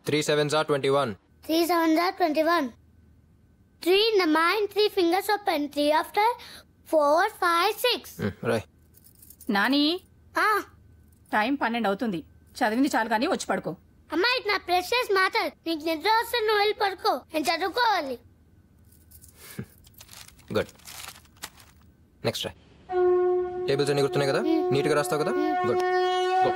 3 7s are 21. 3 7s are 21. 3 in the mind, 3 fingers open. 3 after 4 5 6. Right. Nani Ah, time 12 అవుతుంది. చదివింది చాలు కానీ వచ్చి పడుకో. అమ్మా ఇది నా ప్రెషియస్ మ్యాటర్. నీకు నిద్ర వస్తే నువ్వు వెళ్ళి పడుకో. నేను చదువుకోవాలి. గుడ్. Next try. టేబుల్స్ అన్ని గుర్తున్నాయి కదా? నీట్గా రాస్తావు కదా? గుడ్. గో.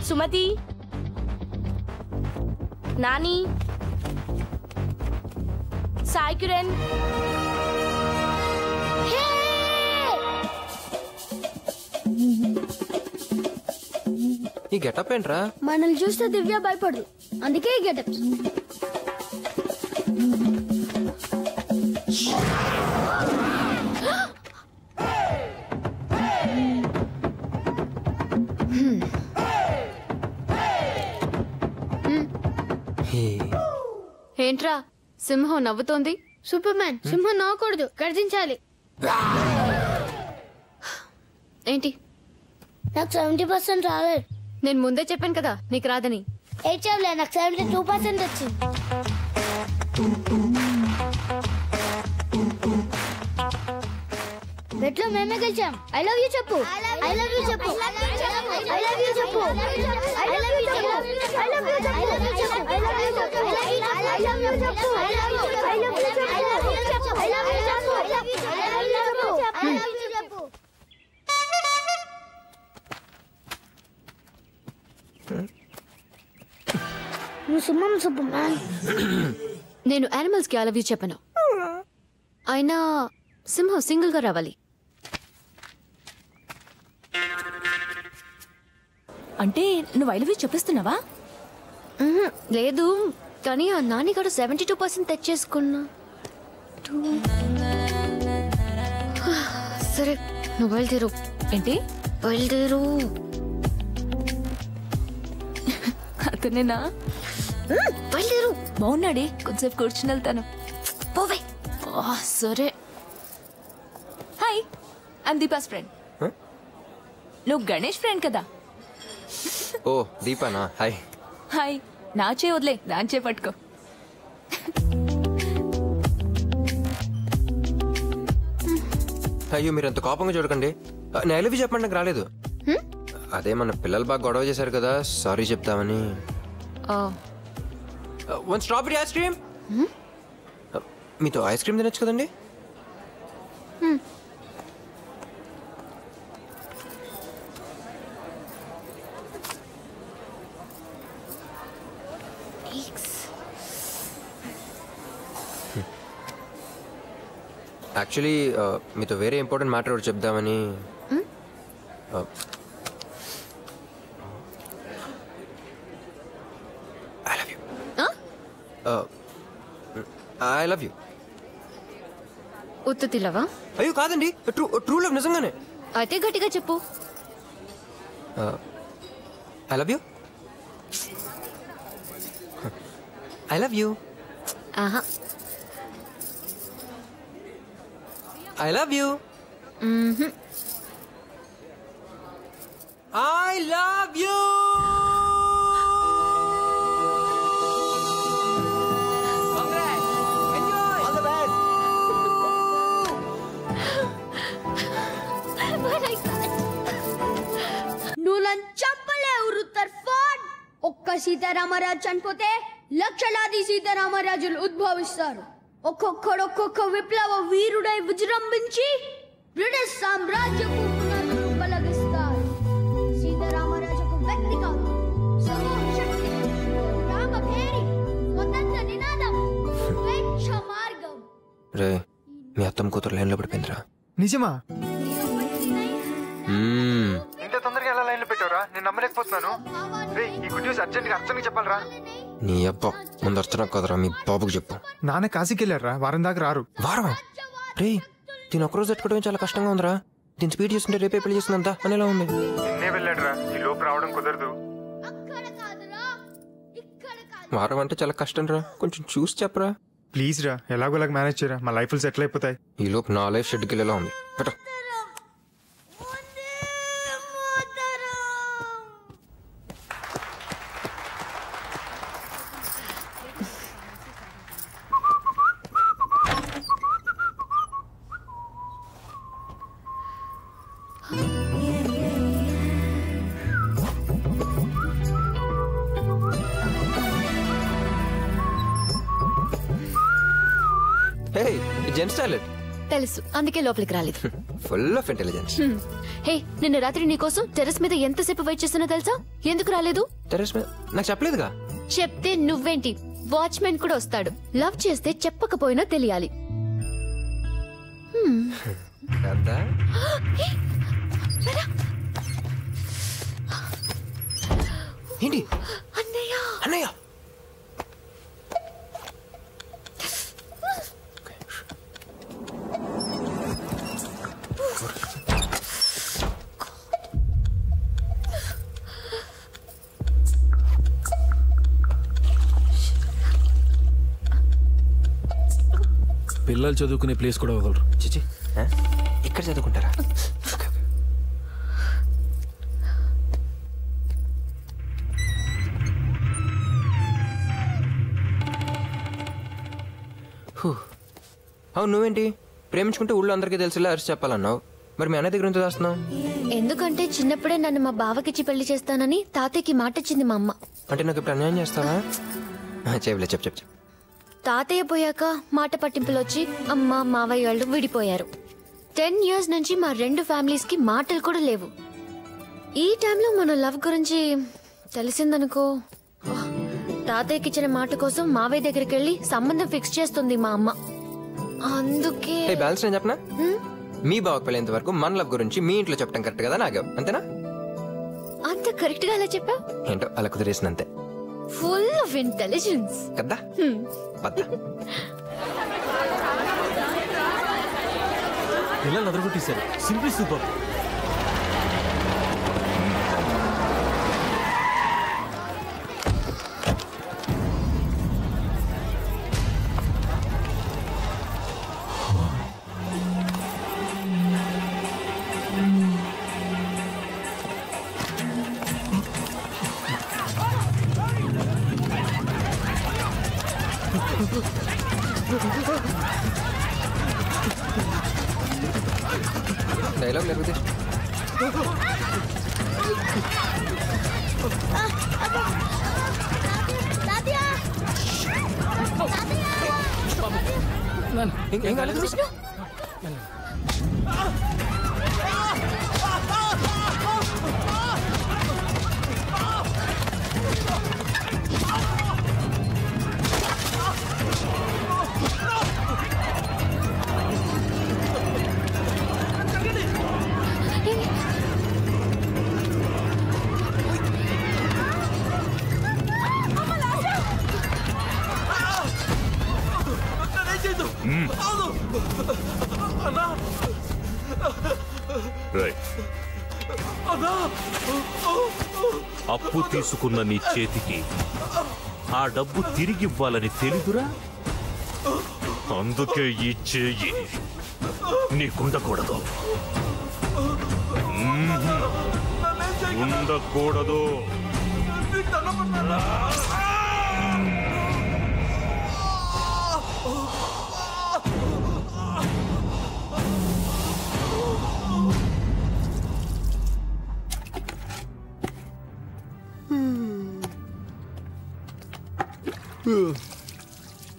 సుమతి, నాని, సాయి కిరణ్, ఈ గెటప్ ఏంట్రా? మనల్ని చూస్తే దివ్య భయపడదు, అందుకే ఈ గెటప్. ఏంట్రా సింహం నవ్వుతోంది? సూపర్ మ్యాన్ సింహం నవ్వకూడదు, గర్జించాలి. ఏంటి? నాకు 70% రాలేదు. నేను ముందే చెప్పాను కదా నీకు రాదని. ఏడ్చావులే, నాకు 72% వచ్చింది. బెట్లో మేమే గెలిచాం. ఐ లవ్ యూ చెప్పు. ఐ లవ్ యూ చెప్పు. ఐ లవ్ యూ చెప్పు. ఐ లవ్ యూ చెప్పు. ఐ లవ్ యూ చెప్పు. ఐ లవ్ యూ చెప్పు. ఐ లవ్ యూ చెప్పు. ఐ లవ్ యూ చెప్పు. ఐ లవ్ యూ చెప్పు. ఐ లవ్ యూ చెప్పు. ఐ లవ్ యూ చెప్పు. ఐ లవ్ యూ చెప్పు. ఐ లవ్ యూ చెప్పు. ఐ లవ్ యూ చెప్పు. నువ్వు సింహం సూపర్ మ్యాన్. నేను యానిమల్స్ కి ఐ లవ్ యూ చెప్పను. అయినా సింహం సింగిల్ గా రావాలి. అంటే నువ్వు ఐ లవ్ యూ చెప్పేస్తున్నావా? లేదు, కానీ ఆ నానిగాడు 72% తెచ్చేసుకున్నా. సరే నువ్వు బయలుదేరు. ఏంటి బయలుదేరు. అతనేనా? బయలుదేరు. బాగున్నాడే, కొంచెంసేపు కూర్చుని వెళ్తాను. పోవే. సరే. Hi, I'm Deepa's friend. నువ్వు గణేష్ ఫ్రెండ్ కదా? ఓ దీపానా? హాయ్. హాయ్. నా చే వదిలే, దాని చే పట్టుకో. అయ్యో మీరు అంత కోపంగా చూడకండి. నేను ఐ లవ్ యూ చెప్పండి, నాకు రాలేదు. అదే మన పిల్లలు బాగా గొడవ చేశారు కదా, సారీ చెప్తామని. One strawberry ice cream. మీతో ఐస్ క్రీమ్ తినచ్చు కదండి. యాక్చువల్లీ మీతో వేరే ఇంపార్టెంట్ మ్యాటర్ ఒకటి చెప్దామని. I love you. I love you. ఉత్తుతి లవా? అయ్యో కాదండి, ట్రూ లవ్ నిజంగానే. అయితే గట్టిగా చెప్పు. I love you. I love you. ఆహా. I love you. I love you. Congrats. Enjoy. All the best. నువ్వు నన్ను చంపలేవు రుతర్ఫోర్డ్. ఒక్క సీతారామరాజు చనిపోతే లక్షలాది సీతారామరాజులు ఉద్భవిస్తారు. ఒక్కొక్కడు ఒక్కొక్క విప్లవ వీరుడై విజృంభించి బ్రిటిష్ సామ్రాజ్యపు పునాదులు పలగిస్తారు. సీతారామరాజు ఒక వ్యక్తి కాదు, సమూహ శక్తి, రామభేరి, స్వతంత్ర నినాదం, స్వేచ్ఛ మార్గం. రే మీ అత్తమ్మ కూతురు లైన్లో పడిపోయిందిరా. నిజమా? ఇంత తొందరగా ఎలా లైన్లో పెట్టావురా? నేను నమ్మలేకపోతున్నాను. రే ఈ గుడ్ న్యూస్ అర్జెంట్గా అర్చనకి చెప్పాలరా. నీ అబ్బా ముందు వస్తున్నా కదరా మీ బాబుకి చెప్పు. నాన్న కాశీకి వెళ్ళారా, వారం దాకా రారు. వారమా? రే దీని ఒక్కరోజు తట్టుకోవడం చాలా కష్టంగా ఉందిరా. దీని స్పీడ్ చూస్తుంటే రేపే పెళ్లి చేస్తుందంతా అనేలా ఉంది. వెళ్ళాడురా, ఈ లోపు రావడం కుదరదు. వారం అంటే చాలా కష్టం రా, కొంచెం చూసి చెప్పరా. ప్లీజ్ రా, ఎలాగోలాగా మేనేజ్ చేయరా, మా లైఫ్ సెటిల్ అయిపోతాయి. ఈ లోపు నా లైఫ్ షెడ్కి ఎలా ఉంది పెట్ట. జెంట్స్ టాయిలెట్ తెలుసు, అందుకే లోపలికి రాలేదు. Full of intelligence. హే, నిన్న రాత్రి నీకోసం టెర్రస్ మీద ఎంతసేపు వెయిట్ చేస్తున్నా తెలుసా? ఎందుకు రాలేదు? టెర్రస్ మీద నాకు చెప్పలేదుగా. చెప్తే నువ్వేంటి, వాచ్మెన్ కూడా వస్తాడు. లవ్ చేస్తే చెప్పకపోయినా తెలియాలి. కదా ఏంటి అన్నయ్య, అన్నయ్య పిల్లలు చదువుకునే ప్లేస్ కూడా ఇవ్వగలరు. చిచి ఇక్కడ చదువుకుంటారా? అవును, నువ్వేంటి ప్రేమించుకుంటే ఊళ్ళో అందరికీ తెలిసేలా అరిచి చెప్పాలన్నావు. మరి మీ అన్నయ్య దగ్గర ఎంత దాస్తున్నావు? ఎందుకంటే చిన్నప్పుడే నన్ను మా బావకిచ్చి పెళ్లి చేస్తానని తాతయ్యకి మాట ఇచ్చింది మా అమ్మ. అంటే నాకు ఇప్పుడు అన్యాయం చేస్తావా? చెప్పలే చెప్పు చెప్పు. తాతయ్య పోయాక మాట పట్టింపులు వచ్చి అమ్మ మావయ్య వాళ్ళు విడిపోయారు. 10 years నుంచి మా 2 families కి మాటలు కూడా లేవు. ఈ టైంలో మన లవ్ గురించి తెలిసిందనుకో, తాతయ్యకి ఇచ్చిన మాట కోసం మావయ్య దగ్గరికి వెళ్ళి సంబంధం ఫిక్స్ చేస్తుంది మా అమ్మ. అందుకే బ్యాలెన్స్ నేను చెప్పనా? మీ బావకు పెళ్ళేంత వరకు మన లవ్ గురించి మీ ఇంట్లో చెప్పడం కరెక్ట్ కదా నాగావు, అంతేనా? అంత కరెక్ట్ గా అలా చెప్పా? ఏంటో అలా కుదిరేసినంతే. ఫుల్ ఆఫ్ ఇంటెలిజెన్స్ కదా. పిల్లలు అదరగొట్టేశారు. Simply super. డైలాగ్ లేకపోతే ఏం కాలేదు. అప్పు తీసుకున్న నీ చేతికి ఆ డబ్బు తిరిగివ్వాలని తెలీదురా? అందుకే ఈ చేయి నీకుండకూడదు. ఉండకూడదు.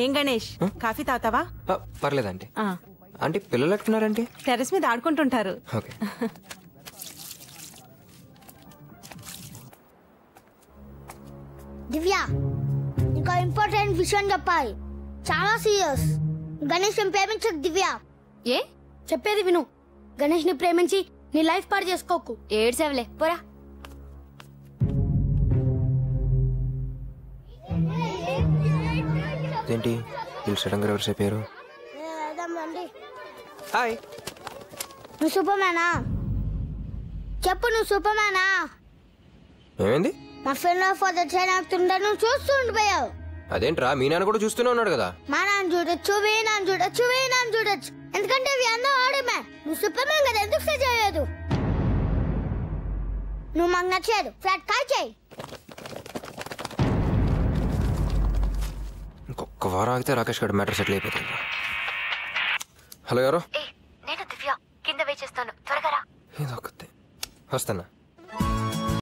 ఏం గణేష్, కాఫీ తాగుతావా? పర్లేదండి. అంటే పిల్లలు ఎట్టున్నారంటే టెర్రస్ మీద ఆడుకుంటుంటారు. ఓకే. దివ్య, ఇంకా ఇంపార్టెంట్ విషయం చెప్పాలి, చాలా సీరియస్. గణేష్ ని ప్రేమించకు దివ్య. ఏ? చెప్పేది విను. గణేష్ ని ప్రేమించి నీ లైఫ్ పాడు చేసుకోకు. ఏడ్సేవలే పోరా. ఏంటి వీళ్ళు సడన్గా రివర్స్ అయిపోయారు. హాయ్, నువ్వు సూపర్ మ్యానా? చెప్పు, నువ్వు సూపర్ మ్యానా? ఏమైంది? మా ఫ్రెండ్ ఫాదర్ చేయనాకుంటే నువ్వు చూస్తూ ఉండిపోయావు. అదేంట్రా, మీ నాన్న కూడా చూస్తూనే ఉన్నాడు కదా. మా నాన్న చూడొచ్చు, వీ నాన్న చూడొచ్చు, వీ నాన్న చూడొచ్చు. ఎందుకంటే వీ అన్న ఆడే మ్యాన్. నువ్వు సూపర్ మ్యాన్ కదా, ఎందుకు సే చేయలేదు? నువ్వు మాకు నచ్చలేదు. ఫ్లాట్ కాల్ చేయి. ఇంకొక వారం ఆగితే రాకేష్ గారి మ్యాటర్ సెటిల్ అయిపోతుంది. హలో, ఎవరు? నేను దివ్య, కింద వెయిట్ చేస్తాను, త్వరగా రా. వస్తానా?